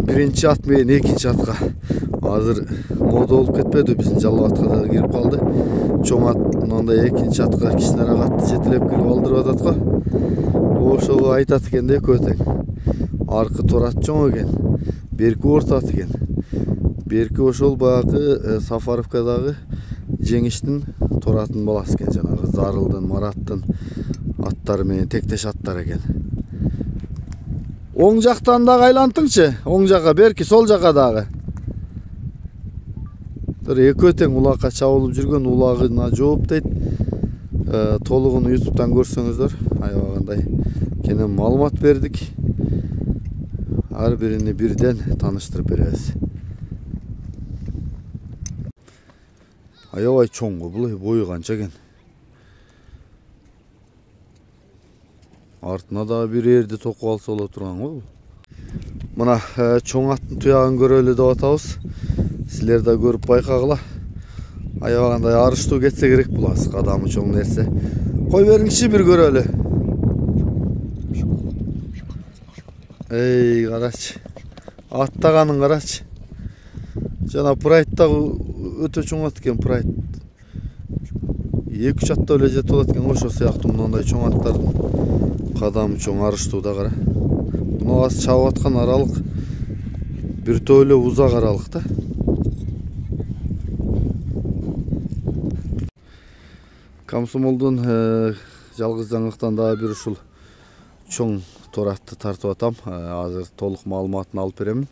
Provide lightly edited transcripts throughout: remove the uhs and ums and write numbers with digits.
birinci at менен экинчи атка азыр мода болуп кетпеди, биздин жалал атка да кирип калды. Чоң ат мындай экинчи атка кичинераак атты жетелеп кирип алдырып атат го. Ошого айтат экен да экөө тең. Аркы торат чоң экен, берки орто ат экен. Берки ошол баягы Сафаровкадагы жеңиштин торатын баласы экен, жанагы Зарылдын, Мараттын аттары менен тектеш аттар экен. Оң жактан дагы айлантыңчы, оң жакка, берки сол жакка дагы. Экөө тең улакка чабылып жүргөн улагына жооп дейт. Толугун YouTube'дан көрсөңүздөр, аябагандай кенен маалымат бердик. Ар бирини бирден тааныштырып беребиз. Аябай чоң го, бул бою канча экен. Артына да бир эрди токуп алса боло турган го. Мына чоң аттын туягын көрөлү деп атабыз. Силер да көрүп байкагыла. Аябагандай арыштуу кетсе керек бул аз, кадамы чоң нерсе. Кой бериңчи бир көрөлү. Эй, карачы. Аттаганын карачы. Жана Прайдта өтө чоң ат экен, Прайд. 2-3 атта эле жетип алат экен, ошо сыяктуу мындай чоң аттардын кадамы чоң, арыштуу да кара. Мына аз чабып аткан аралык бир топ эле узак аралык да. Комсомолдун жалгыз жаңылыктан дагы бир ушул чоң торатты тартып атам. Азыр толук маалыматын алып беремин.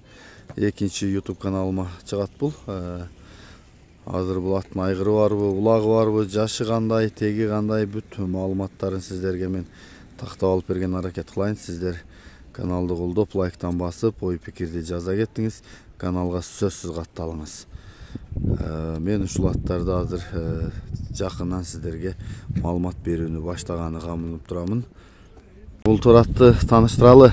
Экинчи YouTube каналыма чыгат бул. Азыр бул аттын айгыры барбы, улагы барбы, жашы кандай, теги кандай, бүт маалыматтарын сиздерге мен тактап алып берген аракет кылайын. Сиздер каналды колдоп, лайктан басып, ой пикирди жаза кеттиңиз. Каналга сөзсүз катталыңыз. Мен ушул аттарды азыр жакындан сиздерге маалымат берүүнү баштаганы камынып турамын. Бул торатты тааныштыралы.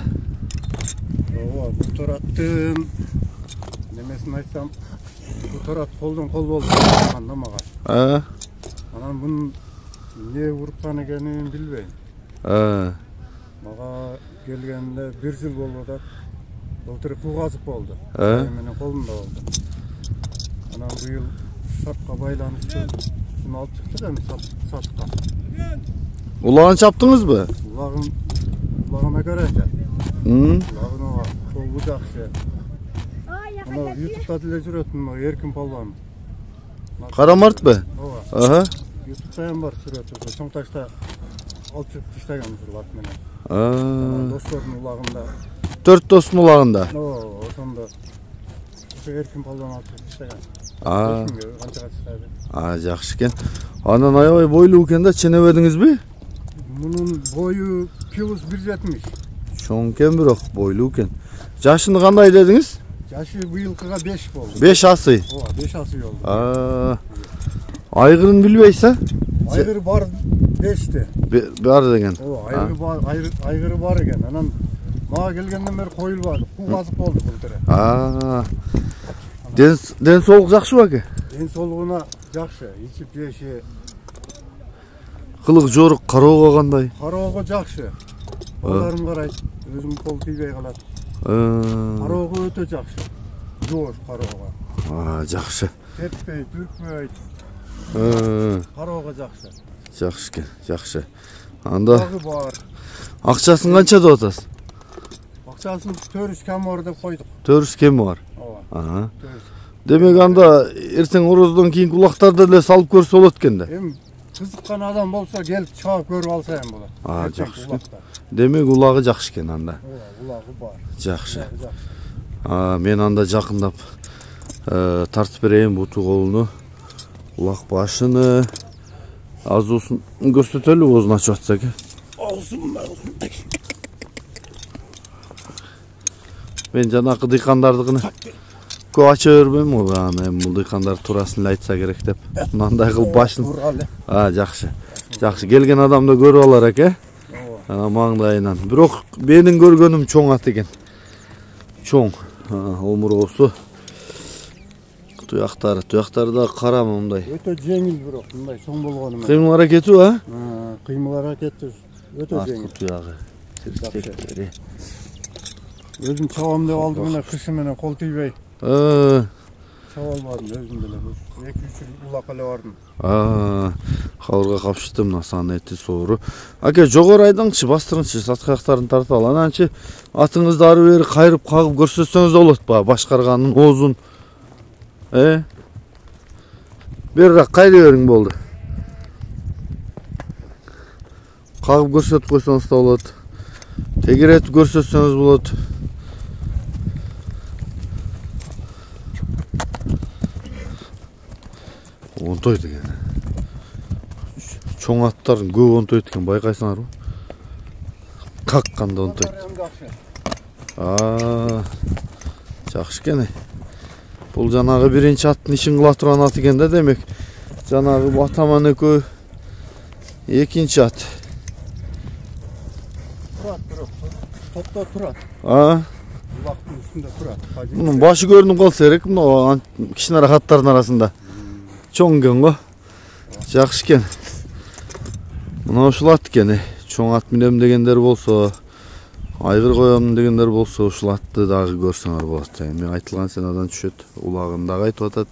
Ооба, бул тораттын немесин айтсам, бул торат колдон кол болду анда мага. Анан бунун эмне уруккан экенин билбейм. Мага келгенде 1 жыл болуп атат. Былтыр куугазык болду. Менен колумда болду. Анан быйыл сапка байланыштуу буну алып чыкты да сатыкка. Улагын чаптыңызбы? Улагын экарача. Улагын бул жакшы. Ана YouTube'да деле жүрөт, Эркин Палван. Карамартпы? Ооба. YouTube'да бар сүрөт, чоң ташта алып чыгып таштаган ушул ат менен. Достордун улагында. 4 достун улагында. Ооба, ошондо Эркин Палван алып чыгып таштаган. Жакшы экен. Анан аябай бойлуу экен да, ченебедиңизби? Мунун бою плюс 1.70. Чоң экен бирок, бойлуу экен. Жашыны кандай дедиңиз? Жашы быйылкыга 5 болду. 5 асы. Ооба, 5 асы болду. Айгырын билбейсиз? Айгыры бар 5те. Бар деген. Ооба, айгыры бар экен. Анан мага келгенден бери коюлбады. Куугазык болду былтыр. Ден соолук жакшыбы аке? Ден соолугуна жакшы, ичип жеши. Кылык жорук, кароого кандай? Кароого жакшы. Балдарым карайт, өзүм кол тийбей калат. Кароого өтө жакшы. Жоош кароого. Жакшы. Теппей, түркпөйт. Кароого жакшы. Жакшы экен, жакшы. Анда дагы бар. Акчасын канча деп атасыз? Акчасын 400 кем бар деп койдук. 400 кем бар. Ооба. Демек анда эртең ороздон кийинки улактарды эле салып көрсө болот экен да. Эми кызыккан адам болсо келип чыгып көрүп алса эми болот. Жакшы экен. Демек улагы жакшы экен анда. Улагы бар. Жакшы. Мен анда жакындап тартып берейин буту колуну, улак башыны, азуусун көрсөтөлү, оозун ачып атса экен. Мен жанакы дыйкандардыкын көп ача бербейм го, эми бул дыйкандар туурасын эле айтса керек деп. Мындай кылып башын. Жакшы. Жакшы, келген адам да көрүп алар эке. Маңдайынан. Бирок менин көргөнүм чоң ат экен. Чоң, омуроосу. Туяктары да кара мындай. Өтө жеңил бирок, мындай чоң болгону менен. Кыймыл аракети, Кыймыл аракети өтө жеңил. Туягы. Тиртектери. Özüm çabam деп aldım mene kışı mene kol тийбей. Çabal vardım özüm деле. 2-3 улак эле бардым. Кабырга капшытты мына сан эти соору. Аке жогору айдаңчы, бастырыңчы, саткаяктарын тартып ал. Ананчы атыңызды ары бери кайрып кагып көрсөтсөңүз да болот ба, башкарганын оозун. Берирээк кайра бериң болду. Кагып көрсөтүп койсоңуз да болот. Тегеретип көрсөтсөңүз болот. Онтойт экен. Чоң аттардын көп онтойт экен, байкайсыңарбы? Какканда онтойт. Жакшы экен. Бул жанагы биринчи аттын ишин кыла турган ат экен да, демек. Жанагы атаман экөө экинчи ат. Топто турат. Улактын үстүндө турат. Мунун башы көрүнүп калса керек, мына кичинерээк аттардын арасында. Чоң экен го. Жакшы экен. Мына ушул ат экен. Чоң ат минем дегендер болсо, айгыр коем дегендер болсо, ушул атты дагы көрсөңөр болот. Эми айтылган сенадан түшөт. Улагын дагы айтып атат.